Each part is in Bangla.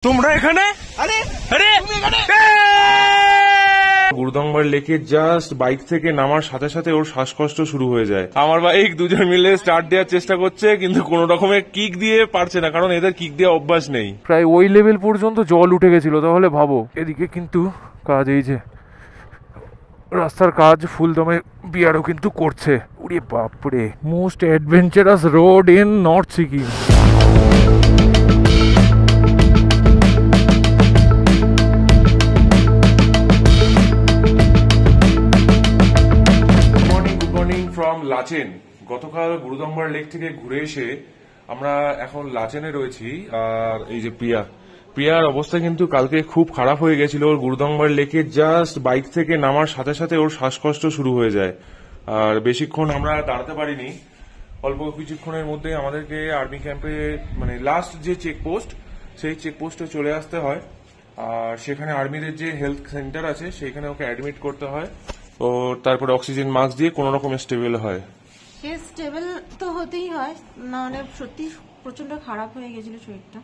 তোমরা এখানে? আরে আরে গুরুদম্বার লেকে জাস্ট বাইক থেকে নামার সাথে সাথে ওর শ্বাসকষ্ট শুরু হয়ে যায়। আমার বাইক দুজন মিলে স্টার্ট দেওয়ার চেষ্টা করছে, কিন্তু কোন রকমের কিক দিয়ে পারছে না, কারণ এদের কিক দেওয়া অভ্যাস নেই। প্রায় ওই লেভেল পর্যন্ত জল উঠে গেছিল, তাহলে ভাবো। এদিকে কিন্তু কাজ, এই যে রাস্তার কাজ ফুলদমে বিয়ারও কিন্তু করছে। ওরে বাপরে, most adventurous road in north Sikkim. From Lachen. গতকাল গুরুদম্বার লেক থেকে ঘুরে এসে আমরা এখন লাচেনে রয়েছি। আর এই যে প্রিয়ার অবস্থা কিন্তু কালকে খুব খারাপ হয়ে গেছিল। ওর গুরুদম্বার লেকে জাস্ট বাইক থেকে নামার সাথে সাথে ওর শ্বাসকষ্ট শুরু হয়ে যায়। আর বেশিক্ষণ আমরা দাঁড়াতে পারিনি, অল্প কিছুক্ষণের মধ্যে আমাদেরকে আর্মি ক্যাম্পে, মানে লাস্ট যে চেকপোস্ট, সেই চেকপোস্টে চলে আসতে হয়। আর সেখানে আর্মিদের যে হেলথ সেন্টার আছে সেখানে ওকে অ্যাডমিট করতে হয়। ও তারপরে অক্সিজেন মাস্ক দিয়ে কোন রকম স্টেবল হয়। সে স্টেবল তো হতেই হয়, মানে সত্যি প্রচন্ড খারাপ হয়ে গেছিল শরীরটা,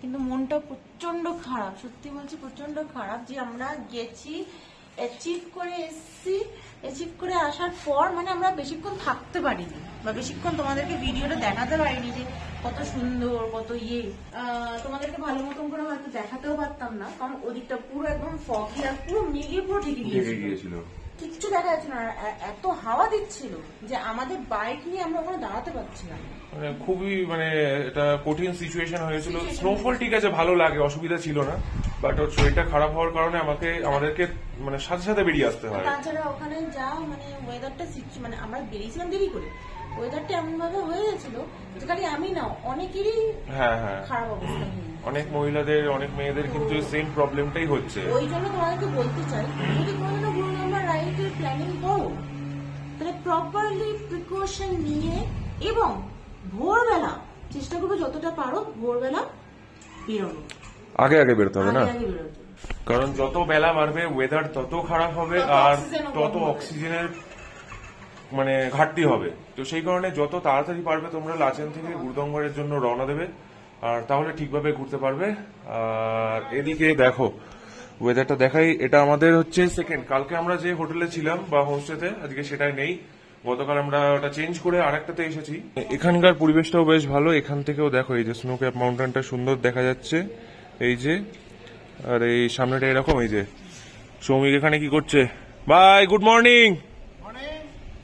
কিন্তু মনটা প্রচন্ড খারাপ, সত্যি বলছি প্রচন্ড খারাপ যে আমরা গেছি, অ্যাচিভ করে এসেছি, অ্যাচিভ করে আসার পর মানে আমরা বেশিক্ষণ থাকতে পারিনি বা বেশিক্ষণ তোমাদেরকে ভিডিওটা দেখাতে পারিনি যে কত সুন্দর, কত তোমাদেরকে ভালো মতন করে হয়তো দেখাতেও পারতাম না, কারণ ওদিকটা পুরো একদম ফগি আর পুরো মেঘে পুরো ঢেকে গিয়েছিল, কিচ্ছু দেখা যাচ্ছে না। এত হাওয়া দিচ্ছিল যে আমাদের বাইক নিয়ে আমরা ওখানে দাঁড়াতে পারছিলাম। মানে খুবই, মানে এটা কঠিন সিচুয়েশন হয়েছিল। স্নোফল ঠিক আছে, ভালো লাগে, অসুবিধা ছিল না, বাট ওর শরীরটা খারাপ হওয়ার কারণে আমাদেরকে মানে সাথে সাথে বেরিয়ে আসতে হয়। তাছাড়া ওখানে যা মানে ওয়েদারটা, মানে আমরা বেরিয়েছিলাম দেরি করে, ওয়েদারটা এমন ভাবে হয়ে গেছিল যে খালি আমি না, অনেকেরই খারাপ অবস্থা। অনেক মহিলাদের, অনেক মেয়েদের কিন্তু সেম প্রবলেমটাই হচ্ছে। ওই জন্য তোমাদেরকে বলতে চাই, যদি কোনোদিনও গুরুদম্বার রাইডের প্ল্যানিং করো তাহলে প্রপারলি প্রিকশন নিয়ে এবং ভোরবেলা চেষ্টা করবো যতটা পারো ভোরবেলা বেরোনো, আগে বেরোতে হবে না, কারণ যত বেলা বাড়বে ওয়েদার তত খারাপ হবে আর তত অক্সিজেনের মানে ঘাটতি হবে। তো সেই কারণে যত তাড়াতাড়ি পারবে তোমরা লাচেন থেকে গুরুদম্বারের জন্য রওনা দেবে, আর তাহলে ঠিকভাবে ঘুরতে পারবে। আর এদিকে দেখো ওয়েদারটা দেখাই, এটা আমাদের হচ্ছে সেকেন্ড। কালকে আমরা যে হোটেলে ছিলাম বা হোমস্টেতে, আজকে সেটাই নেই। গতকাল আমরা ওটা চেঞ্জ করে আরেকটাতে এসেছি। এখানকার পরিবেশটাও বেশ ভালো। এখান থেকেও দেখো এই যে স্নো ক্যাপ মাউন্টেনটা সুন্দর দেখা যাচ্ছে, এই যে। আর এই সামনেটা এরকম, এই যে সৌমিক এখানে কি করছে। ভাই গুড মর্নিং,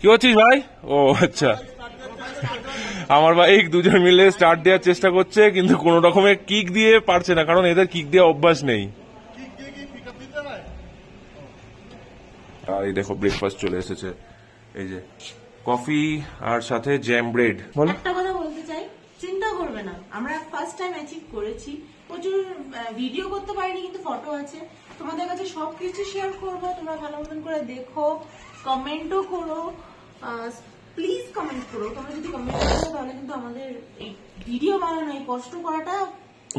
কি হচ্ছিস ভাই? ও আচ্ছা, আমার বাইক দুজন মিলে স্টার্ট দেওয়ার চেষ্টা করছে, কিন্তু কোন রকমের কিক দিয়ে পারছে না, কারণ এদের কিক দেওয়া অভ্যাস নেই। আর এই দেখো ব্রেকফাস্ট চলে এসেছে, এই যে কফি আর সাথে জ্যাম ব্রেড। একটা কথা বলতে চাই, চিন্তা করবে না, আমরা ফার্স্ট টাইম অ্যাচিভ করেছি, প্রচুর ভিডিও করতে পারিনি, কিন্তু ফটো আছে তোমাদের কাছে, সবকিছু শেয়ার করবো, তোমরা ভালো মতন করে দেখো, কমেন্টও করো, প্লিজ কমেন্ট করো। তোমরা যদি কমেন্ট করো তাহলে কিন্তু আমাদের এই ভিডিও বানানো, এই কষ্ট করাটা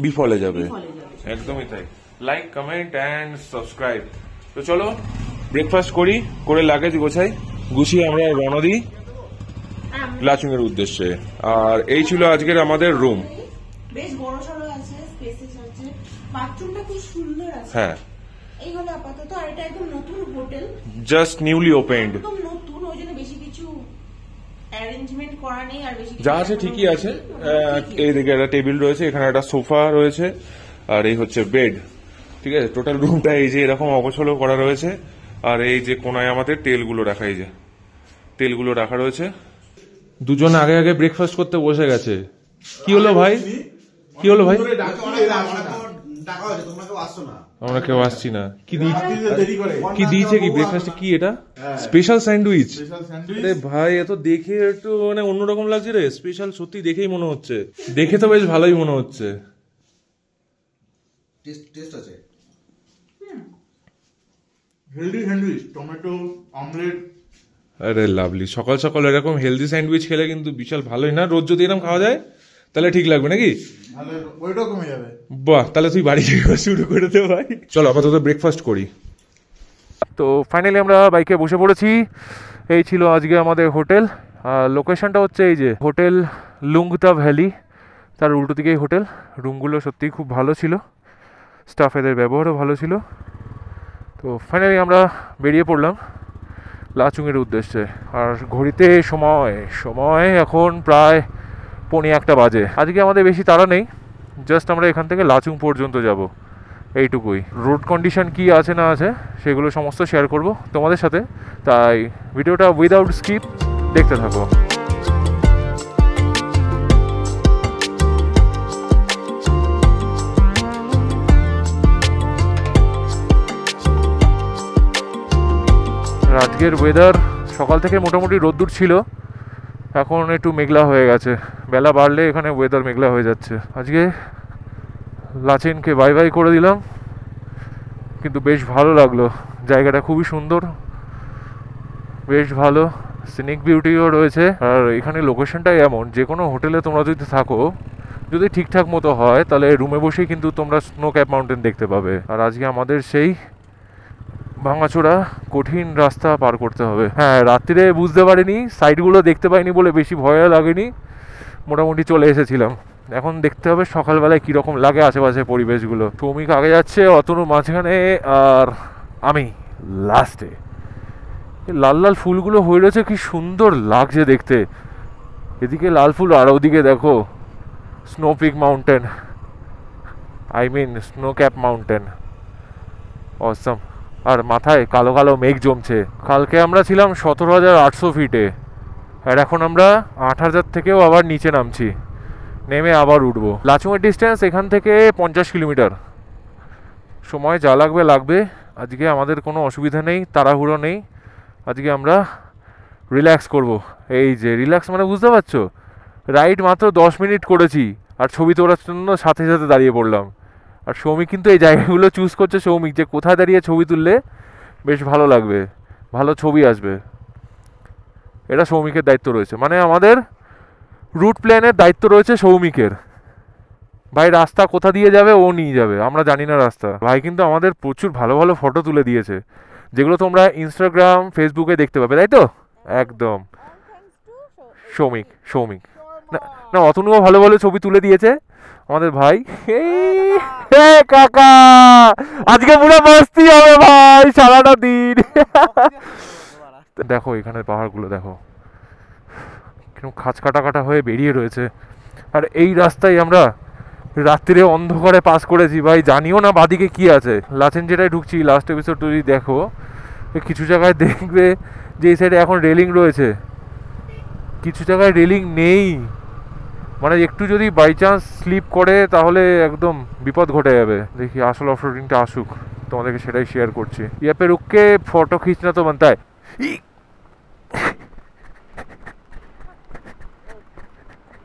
বিফলে যাবে। একদমই তাই। Like, comment and subscribe. তো চলো ব্রেকফাস্ট করি, করে লাগেজ গুছিয়ে আমরা রওনা দিই লাচুং এর উদ্দেশ্যে। আর এই ছিল আজকের আমাদের রুম, বেশ বড় সড়ো আছে, স্পেসিয়াস আছে, বাথরুমটা খুব সুন্দর আছে। হ্যাঁ, এই হলো আপাতত। আর এটা একদম নতুন হোটেল, জাস্ট নিউলি ওপেন্ড, একদম নতুন, ওই জন্য বেশি কিছু অ্যারেঞ্জমেন্ট করা নেই। আর বেশি যা আছে ঠিকই আছে। এইদিকে একটা টেবিল রয়েছে, এখানে একটা সোফা রয়েছে, আর এই হচ্ছে বেড। ঠিক আছে, টোটাল রুমটা এই যে এরকম অগোছালো করা রয়েছে। আর এই যে কোনায় আমাদের তেলগুলো রাখা, এই যে তেলগুলো রাখা রয়েছে। দুজন আগে আগে ব্রেকফাস্ট করতে বসে গেছে। কি হলো ভাই, কি হলো ভাই? আমরা কেউ আসছি না। কি দিয়েছে, কি ব্রেকফাস্টে, কি এটা? Special sandwich. আরে ভাই, এত দেখে একটু মানে অন্যরকম লাগছে রে। স্পেশাল সত্যি দেখেই মনে হচ্ছে, দেখে তো বেশ ভালোই মনে হচ্ছে। টেস্ট আছে। Healthy sandwich, tomato, omelette. আরে লাভলি, সকাল সকাল এরকম হেলদি স্যান্ডউইচ খেলে কিন্তু বিশাল ভালোই না। রোজ যদি এরকম খাওয়া যায় তাহলে ঠিক লাগবে নাকি? ওইটাও কমে যাবে। বাহ, তাহলে তুই বাড়ি থেকে শুরু করে দে ভাই। চলো আপাতত ব্রেকফাস্ট করি। তো ফাইনালি আমরা বাইকে বসে পড়েছি। এই ছিল আজকে আমাদের হোটেল। লোকেশনটা হচ্ছে এই যে হোটেল লুংতা ভ্যালি, তার উল্টো দিকেই হোটেল। রুমগুলো সত্যিই খুব ভালো ছিল। স্টাফ, এদের ব্যবহারও ভালো ছিল। তো ফাইনালি আমরা বেরিয়ে পড়লাম লাচুংয়ের উদ্দেশ্যে। আর ঘড়িতে সময় এখন প্রায় 1:45 বাজে। আজকে আমাদের বেশি তাড়া নেই, জাস্ট আমরা এখান থেকে লাচুং পর্যন্ত যাব, এইটুকুই। রোড কন্ডিশন কি আছে না আছে সেগুলো সমস্ত শেয়ার করব তোমাদের সাথে, তাই ভিডিওটা উইদাউট স্কিপ দেখতে থাকো। আজকের ওয়েদার সকাল থেকে মোটামুটি রোদ্দুর ছিল, এখন একটু মেঘলা হয়ে গেছে। বেলা বাড়লে এখানে ওয়েদার মেঘলা হয়ে যাচ্ছে। আজকে লাচেনকে বাই বাই করে দিলাম, কিন্তু বেশ ভালো লাগলো। জায়গাটা খুবই সুন্দর, বেশ ভালো, সিনিক বিউটিও রয়েছে। আর এখানে লোকেশনটাই এমন, যে কোনো হোটেলে তোমরা যদি থাকো, যদি ঠিকঠাক মতো হয়, তাহলে রুমে বসেই কিন্তু তোমরা স্নো ক্যাপ মাউন্টেন দেখতে পাবে। আর আজকে আমাদের সেই ভাঙাচোরা কঠিন রাস্তা পার করতে হবে। হ্যাঁ, রাত্রিরে বুঝতে পারিনি, সাইডগুলো দেখতে পাইনি বলে বেশি ভয় লাগেনি, মোটামুটি চলে এসেছিলাম। এখন দেখতে হবে সকালবেলায় কীরকম লাগে আশেপাশে পরিবেশগুলো। সৌমিক আগে যাচ্ছে, অতনু মাঝখানে, আর আমি লাস্টে। লাল লাল ফুলগুলো হয়ে রয়েছে, কি সুন্দর লাগছে দেখতে। এদিকে লাল ফুল, আর ওদিকে দেখো snow peak mountain, snow cap mountain, অসম। আর মাথায় কালো কালো মেঘ জমছে। কালকে আমরা ছিলাম 17,800 ফিটে, আর এখন আমরা 8,000 থেকেও আবার নিচে নামছি, নেমে আবার উঠবো। লাচুংয়ের ডিস্টেন্স এখান থেকে 50 কিলোমিটার। সময় যা লাগবে। আজকে আমাদের কোনো অসুবিধা নেই, তাড়াহুড়ো নেই। আজকে আমরা রিল্যাক্স করব। এই যে রিল্যাক্স মানে বুঝতে পারছো, রাইড মাত্র 10 মিনিট করেছি, আর ছবি তোলার জন্য সাথে সাথে দাঁড়িয়ে পড়লাম। আর সৌমিক কিন্তু এই জায়গাগুলো চুজ করছে, সৌমিক, যে কোথায় দাঁড়িয়ে ছবি তুললে বেশ ভালো লাগবে, ভালো ছবি আসবে। এটা সৌমিকের দায়িত্ব রয়েছে, মানে আমাদের রুট প্ল্যানের দায়িত্ব রয়েছে সৌমিকের। ভাই রাস্তা কোথা দিয়ে যাবে ও নিয়ে যাবে, আমরা জানি না রাস্তা। ভাই কিন্তু আমাদের প্রচুর ভালো ভালো ফটো তুলে দিয়েছে, যেগুলো তোমরা ইনস্টাগ্রাম, ফেসবুকে দেখতে পাবে, তাই তো? একদম সৌমিক না, অতনুও ভালো ভালো ছবি তুলে দিয়েছে আমাদের ভাই। কাকা আজকে পুরো মস্তি হবে ভাই সারাটা দিন। দেখো এখানে পাহাড়গুলো দেখো, কিরকম খাঁচ কাটা হয়ে বেরিয়ে রয়েছে। আর এই রাস্তায় আমরা রাত্রিরে অন্ধকারে পাস করেছি ভাই, জানিও না বাদিকে কি আছে। লাচেন যেটাই ঢুকছি, লাস্ট এপিসোড যদি দেখো, কিছু জায়গায় দেখবে যে এই সাইডে এখন রেলিং রয়েছে, কিছু জায়গায় রেলিং নেই। মানে একটু যদি বাই চান্স স্লিপ করে তাহলে একদম বিপদ ঘটে যাবে। দেখি আসল অফরোডিংটা আসুক, তোমাদেরকে সেটাই শেয়ার করছি। ইয়াপে রুককে ফটো খিচনা তো বানতা হ্যায়।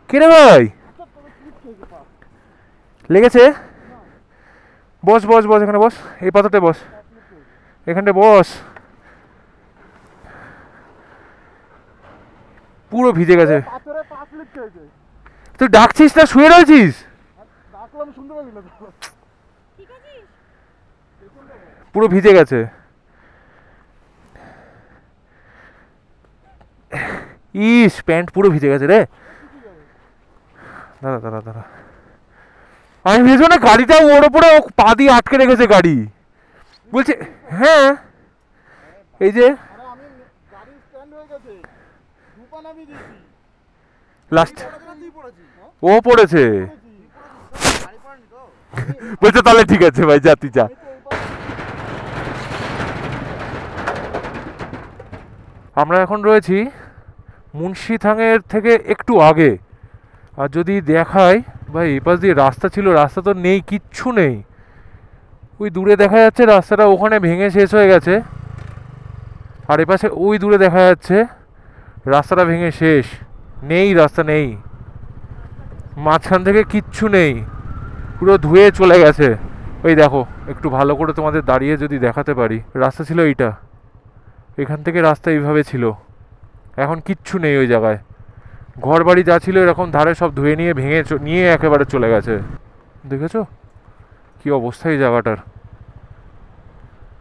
কিরে ভাই লেগেছে? বস এখানে বস, এই পাথরটায় বস, এখানটায় বস। পুরো ভিজে গেছে। তুই ডাকছিস না শুয়ে রয়েছিস? পুরো ভিজে গেছে। ইস, প্যান্ট পুরো ভিজে গেছে রে। দাঁড়া, আমি ভেবেছি না গাড়িটা ওর ওপরে পা দিয়ে আটকে রেখেছে গাড়ি। বলছে হ্যাঁ, এই যে লাস্ট ও পড়েছে। বলছে তাহলে ঠিক আছে ভাই, যা তুই যা। আমরা এখন রয়েছি মুন্সিথাংয়ের থেকে একটু আগে। আর যদি দেখায় ভাই, এই পাশ দিয়ে রাস্তা ছিল, রাস্তা তো নেই, কিচ্ছু নেই। ওই দূরে দেখা যাচ্ছে রাস্তাটা ওখানে ভেঙে শেষ হয়ে গেছে, আর এপাশে ওই দূরে দেখা যাচ্ছে রাস্তাটা ভেঙে শেষ, নেই রাস্তা নেই, মাঝখান থেকে কিচ্ছু নেই, পুরো ধুয়ে চলে গেছে। ওই দেখো একটু ভালো করে তোমাদের দাঁড়িয়ে যদি দেখাতে পারি, রাস্তা ছিল এইটা, এখান থেকে রাস্তা এইভাবে ছিল, এখন কিচ্ছু নেই ওই জায়গায়। ঘর বাড়ি যা ছিল এরকম ধারে সব ধুয়ে নিয়ে ভেঙে নিয়ে একেবারে চলে গেছে। দেখেছো কি অবস্থা এই জায়গাটার?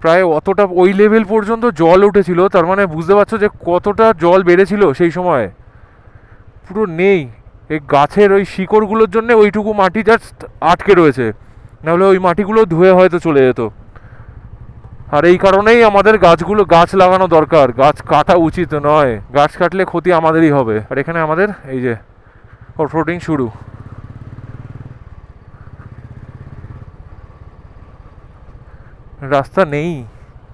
প্রায় অতটা ওই লেভেল পর্যন্ত জল উঠেছিল, তার মানে বুঝতে পারছো যে কতটা জল বেড়েছিল সেই সময়। পুরো নেই, এই গাছের ওই শিকড়গুলোর জন্য ওইটুকু মাটি জাস্ট আটকে রয়েছে, নাহলে ওই মাটিগুলো ধুয়ে হয়তো চলে যেত। আর এই কারণেই আমাদের গাছ লাগানো দরকার, গাছ কাটা উচিত নয়, গাছ কাটলে ক্ষতি আমাদেরই হবে। আর এখানে আমাদের এই যে অফরোডিং শুরু। রাস্তা নেই,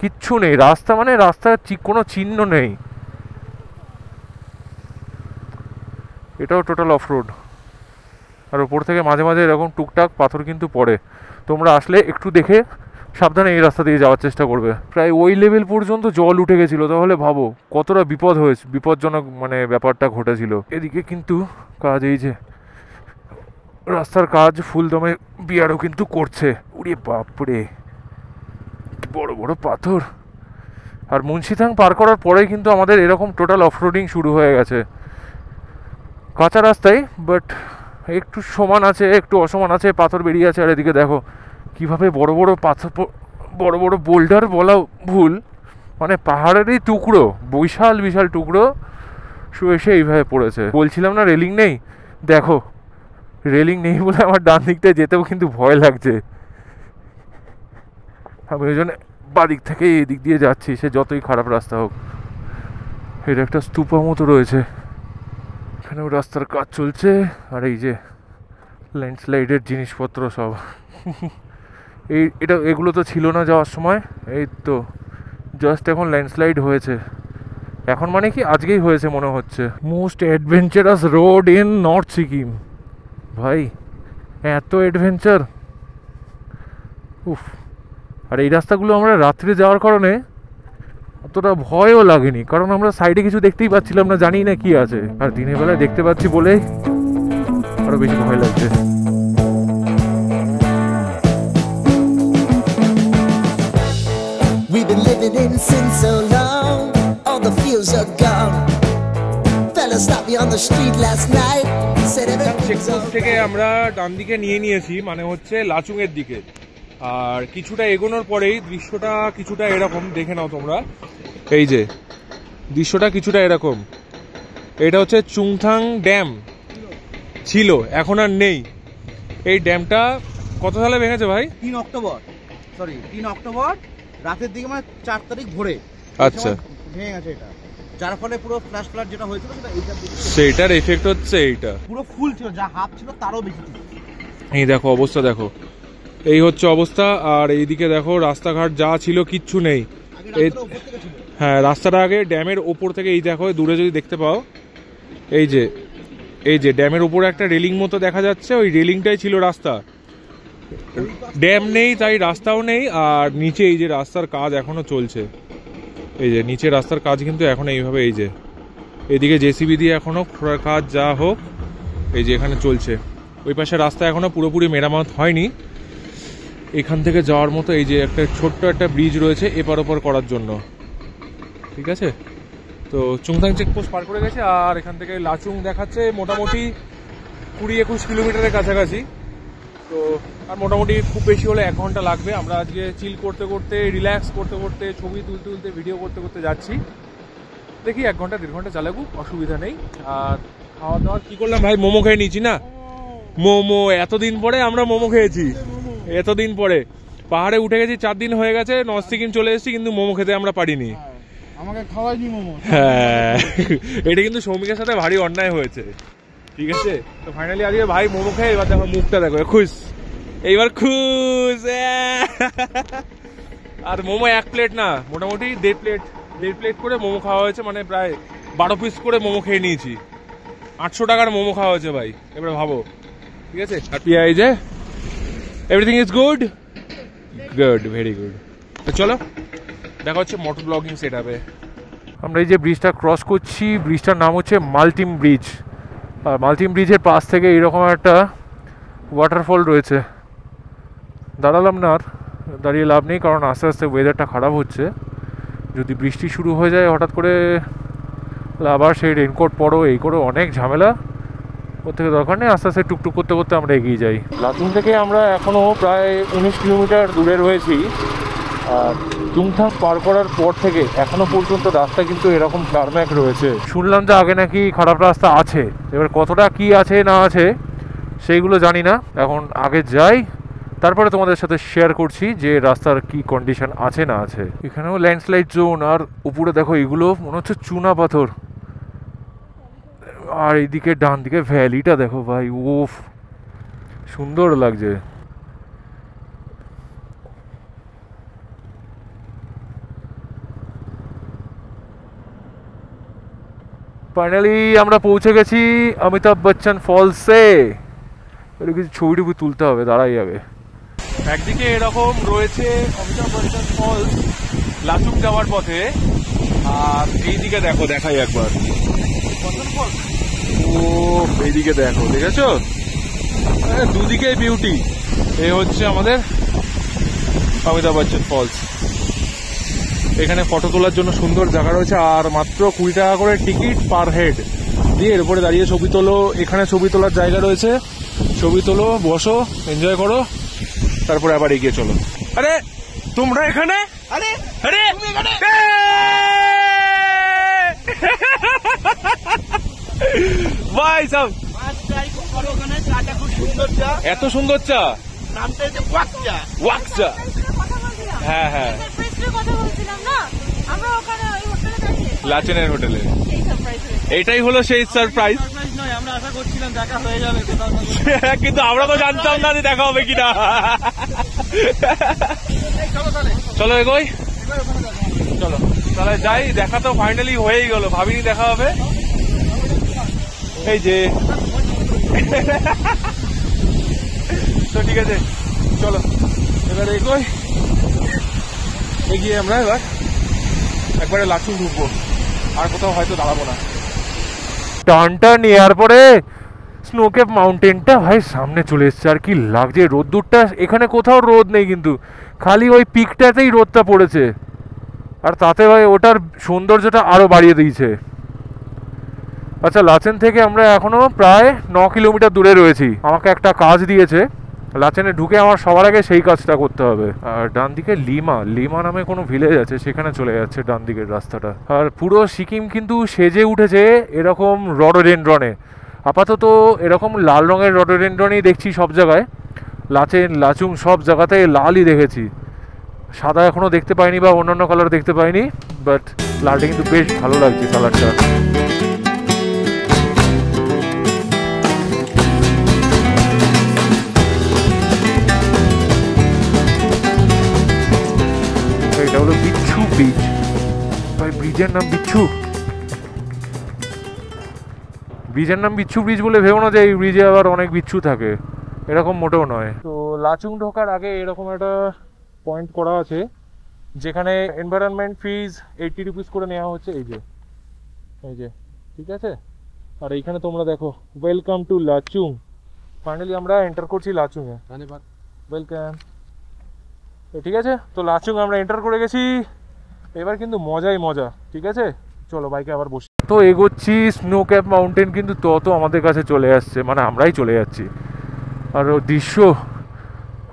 কিচ্ছু নেই, রাস্তা মানে রাস্তার কোনো চিহ্ন নেই। এটাও টোটাল অফরোড। আর ওপর থেকে মাঝে মাঝে এরকম টুকটাক পাথর কিন্তু পড়ে, তোমরা আসলে একটু দেখে সাবধানে এই রাস্তা দিয়ে যাওয়ার চেষ্টা করবে। প্রায় ওই লেভেল পর্যন্ত জল উঠে গেছিলো, তাহলে ভাবো কতটা বিপজ্জনক মানে ব্যাপারটা ঘটেছিল। এদিকে কিন্তু কাজ, এই যে রাস্তার কাজ ফুলদমে বিয়ারও কিন্তু করছে। উড়ে বাপরে বড় বড় পাথর। আর মুন্সিথাং পার করার পরেই কিন্তু আমাদের এরকম টোটাল অফরোডিং শুরু হয়ে গেছে, কাঁচা রাস্তায়, বাট একটু সমান আছে একটু অসমান আছে, পাথর বেরিয়ে আছে। আর এদিকে দেখো কিভাবে বড় বড় পাথর, বড় বড় বোল্ডার বলা ভুল, মানে পাহাড়েরই টুকরো, বিশাল বিশাল টুকরো এসে এইভাবে পড়েছে। বলছিলাম না রেলিং নেই, দেখো রেলিং নেই বলে আমার ডান দিকটায় যেতেও কিন্তু ভয় লাগছে। আমি ওই জন্য বাদিক থেকে এই দিক দিয়ে যাচ্ছি, সে যতই খারাপ রাস্তা হোক। এটা একটা স্তূপা মতো রয়েছে, এখানেও রাস্তার কাজ চলছে। আর এই যে ল্যান্ডস্লাইডের জিনিসপত্র সব এগুলো তো ছিল না যাওয়ার সময়, এই তো জাস্ট এখন ল্যান্ডস্লাইড হয়েছে। এখন মানে কি আজকেই হয়েছে মনে হচ্ছে। Most adventurous road in north Sikkim, ভাই এত অ্যাডভেঞ্চার, উফ। আর এই রাস্তাগুলো আমরা রাত্রে যাওয়ার কারণে অতটা ভয়ও লাগেনি, কারণ আমরা সাইডে কিছু দেখতেই পাচ্ছিলাম না, জানি না কি আছে। আর দিনের বেলায় দেখতে পাচ্ছি বলে আরো বেশি ভয় লাগছে। We've been living in sin so long, all the fields are gone. Fella stopped me on the street last night, said everything's checkpost থেকে আমরা ডান দিকে নিয়েছি, মানে হচ্ছে লাচুং এর দিকে। আর কিছুটা এগোনোর পরেই দৃশ্যটা কিছুটা এরকম, দেখে নাও তোমরা। এই যে দৃশ্যটা কিছুটা এরকম, এটা হচ্ছে চুংথাং ড্যাম, ছিল এখন আর নেই। এই ড্যামটা কত সালে ভেঙেছে ভাই? 3 অক্টোবর রাতের দিকে, মানে 4 তারিখ ভোরে। আচ্ছা, ভেঙে গেছে এটা, যার ফলে পুরো ফ্ল্যাশ ফ্লাড যেটা হয়েছিল সেইটার এফেক্ট হচ্ছে। এইটা পুরো ফুল ছিল, যা হাফ ছিল তারও বেশি ছিল। এই দেখো অবস্থা, দেখো এই হচ্ছে অবস্থা। আর এইদিকে দেখো রাস্তাঘাট যা ছিল কিচ্ছু নেই। হ্যাঁ, রাস্তাটা আগে ড্যামের ওপর থেকে, এই দেখো দূরে যদি দেখতে পাও, এই যে ড্যামের উপরে একটা রেলিং মতো দেখা যাচ্ছে, ওই রেলিংটাই ছিল রাস্তা। ড্যাম নেই তাই রাস্তাও নেই। আর নিচে এই যে রাস্তার কাজ এখনো চলছে, এই যে নিচে রাস্তার কাজ কিন্তু এখন এইভাবে, এই যে এদিকে জেসিবি দিয়ে এখনো কাজ যা হোক এই যে এখানে চলছে। ওই পাশে রাস্তা এখনো পুরোপুরি মেরামত হয়নি। এখান থেকে যাওয়ার মতো এই যে একটা ছোট্ট একটা ব্রিজ রয়েছে এপার ওপার করার জন্য, ঠিক আছে। তো চুংথাং চেকপোস্ট পার করে গেছে। আর এখান থেকে লাচুং দেখাচ্ছে মোটামুটি 20-21 কিলোমিটারের কাছাকাছি। তো আর মোটামুটি খুব বেশি হলে 1 ঘন্টা লাগবে। আমরা আজকে চিল করতে করতে, রিল্যাক্স করতে করতে, ছবি তুলতে তুলতে, ভিডিও করতে করতে যাচ্ছি। দেখি 1 ঘন্টা 1.5 ঘন্টা চালাবো, অসুবিধা নেই। আর খাওয়া দাওয়া কি করলাম ভাই? মোমো খেয়ে নিয়েছি না, মোমো। এতদিন পরে আমরা মোমো খেয়েছি, এতদিন পরে। পাহাড়ে উঠে গেছি, 4 দিন হয়ে গেছে, নর্থ সিকিম চলে এসেছি, কিন্তু মোমো খেতে আমরা পারিনি। আমাকে খাওয়াইনি মোমো। হ্যাঁ, এটা কিন্তু সৌমিকের সাথে ভারী অন্যায় হয়েছে, ঠিক আছে। তো ফাইনালি আজকে ভাই মোমো খেয়ে, এবার দেখো মুখটা দেখো, খুশ, এইবার খুশ। আর মোমো 1 প্লেট না, মোটামুটি 1.5 প্লেট করে মোমো খাওয়া হয়েছে, মানে প্রায় 12 পিস করে মোমো খেয়ে নিয়েছি। 800 টাকার মোমো খাওয়া হয়েছে ভাই, এবারে ভাবো, ঠিক আছে। আর পিয়া, এই যে everything is good, very good. তো চলো দেখা হচ্ছে মোটর ব্লগিং সেটআপে। আমরা এই যে ব্রিজটা ক্রস করছি, ব্রিজটার নাম হচ্ছে মালটিম ব্রিজ। আর মালটিম ব্রিজের পাশ থেকে এইরকম একটা ওয়াটারফল রয়েছে। দাঁড়ালাম না, আর দাঁড়িয়ে লাভ নেই, কারণ আস্তে আস্তে ওয়েদারটা খারাপ হচ্ছে। যদি বৃষ্টি শুরু হয়ে যায় হঠাৎ করে, আবার সেই রেনকোট পরো, এই করো, অনেক ঝামেলা। ওর থেকে দরকার নেই, আস্তে আস্তে টুকটুক করতে করতে আমরা এগিয়ে যাই। লাচুং থেকে আমরা এখনও প্রায় 19 কিলোমিটার দূরে রয়েছি। আর চুংথাং পার করার পর থেকে এখনো পর্যন্ত রাস্তা কিন্তু এরকম টারম্যাক রয়েছে। শুনলাম যে আগে নাকি খারাপ রাস্তা আছে, এবার কতটা কি আছে না আছে সেইগুলো জানি না। এখন আগে যাই, তারপরে তোমাদের সাথে শেয়ার করছি যে রাস্তার কি কন্ডিশন আছে না আছে। এখানেও ল্যান্ডস্লাইড জোন, আর উপরে দেখো এগুলো মনে হচ্ছে চুনা পাথর, আর এইদিকে ডান দিকে ভ্যালিটা দেখো ভাই, ওফ সুন্দর লাগছে। ফাইনালি আমরা পৌঁছে গেছি অমিতাভ বচ্চন ফলসে। এটা কিছু ছবি টবি তুলতে হবে, দাঁড়াই যাবে। একদিকে এরকম রয়েছে অমিতাভ বচ্চন ফলস লাচুং যাওয়ার পথে, আর এইদিকে দেখো, দেখাই একবার, ও এইদিকে দেখো, দেখেছো দুদিকে বিউটি। এই হচ্ছে আমাদের অমিতাভ বচ্চন ফলস। এখানে ফটো তোলার জন্য সুন্দর জায়গা রয়েছে, আর মাত্র 20 টাকা করে টিকিট পার হেড দিয়ে এর উপরে দাঁড়িয়ে ছবি তোলো। এখানে ছবি তোলার জায়গা রয়েছে, ছবি তোলো, বসো, এনজয় করো, তারপরে আবার এগিয়ে চলো। আরে তোমরা এখানে, আরে আরে ভাই সব এত সুন্দর চা, ওয়াকচা। হ্যাঁ হ্যাঁ, লাচেনের হোটেলে। এটাই হলো সেই সারপ্রাইজ, কিন্তু আমরা তো জানতাম না যে দেখা হবে কিনা। চলো এগোই, চলো তাহলে যাই। দেখা তো ফাইনালি হয়েই গেল, ভাবিনি দেখা হবে। এই যে তো ঠিক আছে, চলো এবার এগোই। এগিয়ে আমরা এবার একবারে লাচুং ঢুকবো, আর কোথাও হয়তো দাঁড়াবো না। টানটা নেওয়ার পরে স্নোক্যাপ মাউন্টেনটা ভাই সামনে চলে এসছে, আর কি লাগছে। রোদ্দুরটা এখানে কোথাও রোদ নেই, কিন্তু খালি ওই পিকটাতেই রোদটা পড়েছে, আর তাতে ভাই ওটার সৌন্দর্যটা আরো বাড়িয়ে দিয়েছে। আচ্ছা, লাচেন থেকে আমরা এখনো প্রায় 9 কিলোমিটার দূরে রয়েছি। আমাকে একটা কাজ দিয়েছে, লাচেনে ঢুকে আমার সবার আগে সেই কাজটা করতে হবে। আর ডান দিকে লিমা নামে কোনো ভিলেজ আছে, সেখানে চলে যাচ্ছে ডান দিকের রাস্তাটা। আর পুরো সিকিম কিন্তু সেজে উঠেছে এরকম রডোডেনড্রনে। আপাতত এরকম লাল রঙের রডোডেনড্রনই দেখছি সব জায়গায়, লাচেন লাচুং সব জায়গাতে লালই দেখেছি, সাদা এখনো দেখতে পাইনি বা অন্যান্য কালার দেখতে পাইনি। বাট লালটা কিন্তু বেশ ভালো লাগছে কালারটা। এটা হলো বিচ্ছু ব্রিজ ভাই, ব্রিজের নাম বিচ্ছু। ব্রিজের নাম বিচ্ছু ব্রিজ বলে ভেবো না যে এই ব্রিজে আবার অনেক বিচ্ছু থাকে, এরকম মোটেও নয়। তো লাচুং ঢোকার আগে এরকম একটা পয়েন্ট করা আছে, যেখানে এনভায়রনমেন্ট ফিজ 80 রুপিস করে নেওয়া হচ্ছে। এই যে ঠিক আছে। আর এইখানে তোমরা দেখো, ওয়েলকাম টু লাচুং। ফাইনালি আমরা এন্টার করছি লাচুংয়ে। ওয়েলকাম। তো ঠিক আছে, তো লাচুং আমরা এন্টার করে গেছি, এবার কিন্তু মজাই মজা। ঠিক আছে, চলো বাইকে আবার বসি। তো এগোচ্ছি, স্নোক্যাপ মাউন্টেন কিন্তু তত আমাদের কাছে চলে আসছে, মানে আমরাই চলে যাচ্ছি। আর দৃশ্য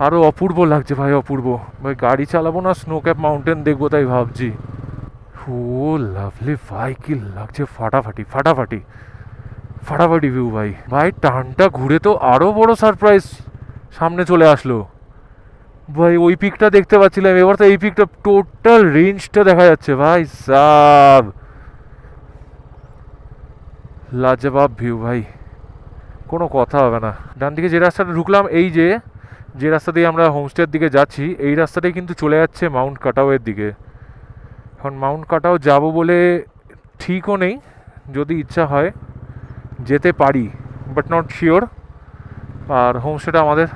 আরও অপূর্ব লাগছে ভাই, অপূর্ব ভাই। গাড়ি চালাবো না, স্নোক্যাপ মাউন্টেন দেখবো তাই ভাবছি। ও লাভলি ভাই, কি লাগছে, ফাটাফাটি ফাটাফাটি ফাটাফাটি ভিউ ভাই। ভাই টানটা ঘুরে তো আরও বড় সারপ্রাইজ সামনে চলে আসলো ভাই। ওই পিকটা দেখতে পাচ্ছিলাম, এবার তো এই পিকটা, টোটাল রেঞ্জটা দেখা যাচ্ছে ভাই সাব। লাজবাব ভিউ ভাই, কোনো কথা হবে না। ডান দিকে যে রাস্তাটা ঢুকলাম, এই যে রাস্তা দিয়ে আমরা হোমস্টের দিকে যাচ্ছি, এই রাস্তাটাই কিন্তু চলে যাচ্ছে মাউন্ট কাটাওয়ের দিকে। এখন মাউন্ট কাটাও যাব বলে ঠিকও নেই, যদি ইচ্ছা হয় যেতে পারি, বাট নট শিওর। আর হোমস্টেটা আমাদের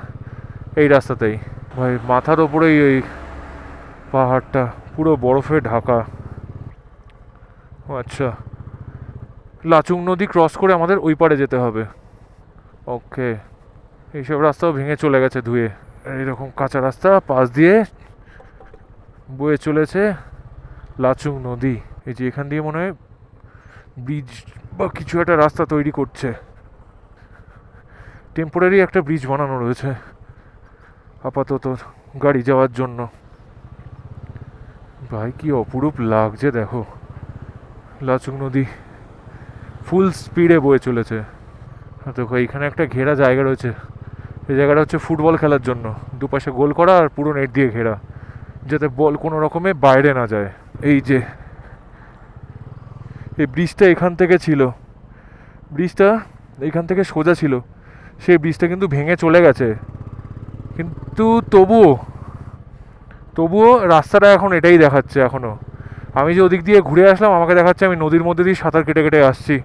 এই রাস্তাতেই ভাই। মাথার ওপরেই ওই পাহাড়টা পুরো বরফে ঢাকা। আচ্ছা, লাচুং নদী ক্রস করে আমাদের ওই পারে যেতে হবে। ওকে, এইসব রাস্তাও ভেঙে চলে গেছে ধুয়ে। এইরকম কাঁচা রাস্তা পাশ দিয়ে বয়ে চলেছে লাচুং নদী। এই যে এখান দিয়ে মনে হয় ব্রিজ বা কিছু একটা রাস্তা তৈরি করছে, টেম্পোরারি একটা ব্রিজ বানানো রয়েছে আপাতত গাড়ি যাওয়ার জন্য। ভাই কি অপরূপ লাগছে দেখো, লাচুং নদী ফুল স্পিডে বয়ে চলেছে। দেখো এইখানে একটা ঘেরা জায়গা রয়েছে, এই জায়গাটা হচ্ছে ফুটবল খেলার জন্য, দুপাশে গোল করা আর পুরো নেট দিয়ে ঘেরা, যাতে বল কোনো রকমে বাইরে না যায়। এই যে এই ব্রিজটা এখান থেকে ছিল, ব্রিজটা এইখান থেকে সোজা ছিল, সেই ব্রিজটা কিন্তু ভেঙে চলে গেছে, কিন্তু তবুও রাস্তাটা এখন এটাই দেখাচ্ছে এখনও। আমি যে ওদিক দিয়ে ঘুরে আসলাম, আমাকে দেখাচ্ছে আমি নদীর মধ্যে দিয়ে সাঁতার কেটে কেটে আসছি।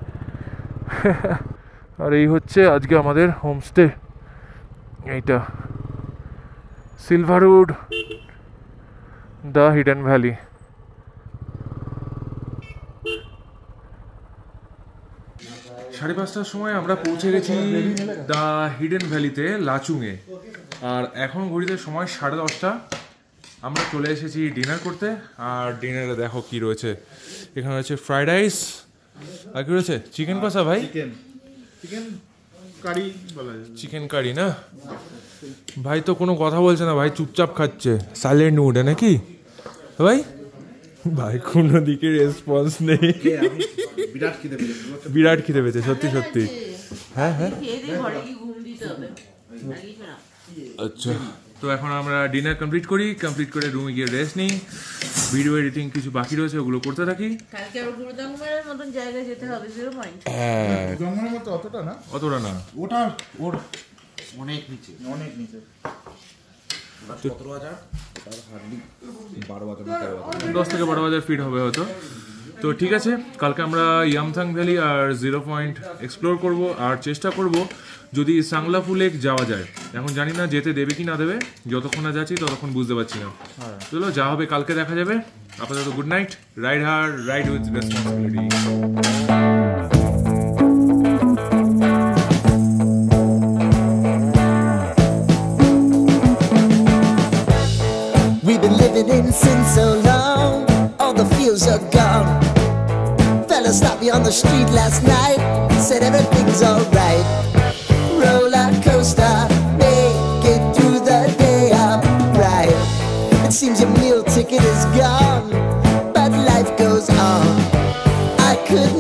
আর এই হচ্ছে আজকে আমাদের হোমস্টে, এইটা সিলভারউড দ্য হিডেন ভ্যালি। 5:30টার সময় আমরা পৌঁছে গেছি দ্য হিডেন ভ্যালিতে, লাচুংয়ে। আর এখন ঘড়িতে সময় 10:30। আমরা চলে এসেছি ডিনার করতে। আর ডিনারে দেখো কি রয়েছে, এখানে রয়েছে ফ্রাইড রাইস, আর কি রয়েছে চিকেন কষা। ভাই চিকেন কারি বলা যায়, চিকেন কারি না? ভাই তো কোনো কথা বলছে না, ভাই চুপচাপ খাচ্ছে, সাইলেন্ট মুডে নাকি ভাই? ভাই কোনো দিকে রেসপন্স নেই। বিরাট খিদে পেয়েছে সত্যি সত্যি। হ্যাঁ হ্যাঁ আচ্ছা, তো এখন আমরা ডিনার কমপ্লিট করে রুমে গিয়ে রেস্ট নিই। ভিডিও এডিটিং কিছু বাকি রয়েছে, ওগুলো করতে থাকি। কালকে আর গুরুদাঙ্গমের মতন জায়গায় যেতে হবে, 0 পয়েন্ট। হ্যাঁ জঙ্গলের মতো অতটা না, ওটা ওর অনেক নিচে। 17,000 তার হার্ডলি 10 থেকে 12,000 ফিট হবে হয়তো। তো ঠিক আছে, কালকে আমরা ইয়ামথাং ভ্যালি আর 0 পয়েন্ট এক্সপ্লোর করব, আর চেষ্টা করব যদি সাংলাফু লেক যাওয়া যায়। এখন জানি না যেতে দেবে কি না দেবে, যতক্ষণ না যাচ্ছি ততক্ষণ বুঝতে পারছি না। চলো, যা হবে কালকে দেখা যাবে। আপাতত good night, ride hard, ride with responsibility. We've been living in sin so long, all the fields are gone. Fella stopped me on the street last night, said everything's alright. Roller coaster, make it through the day upright. It seems your meal ticket is gone, but life goes on. I could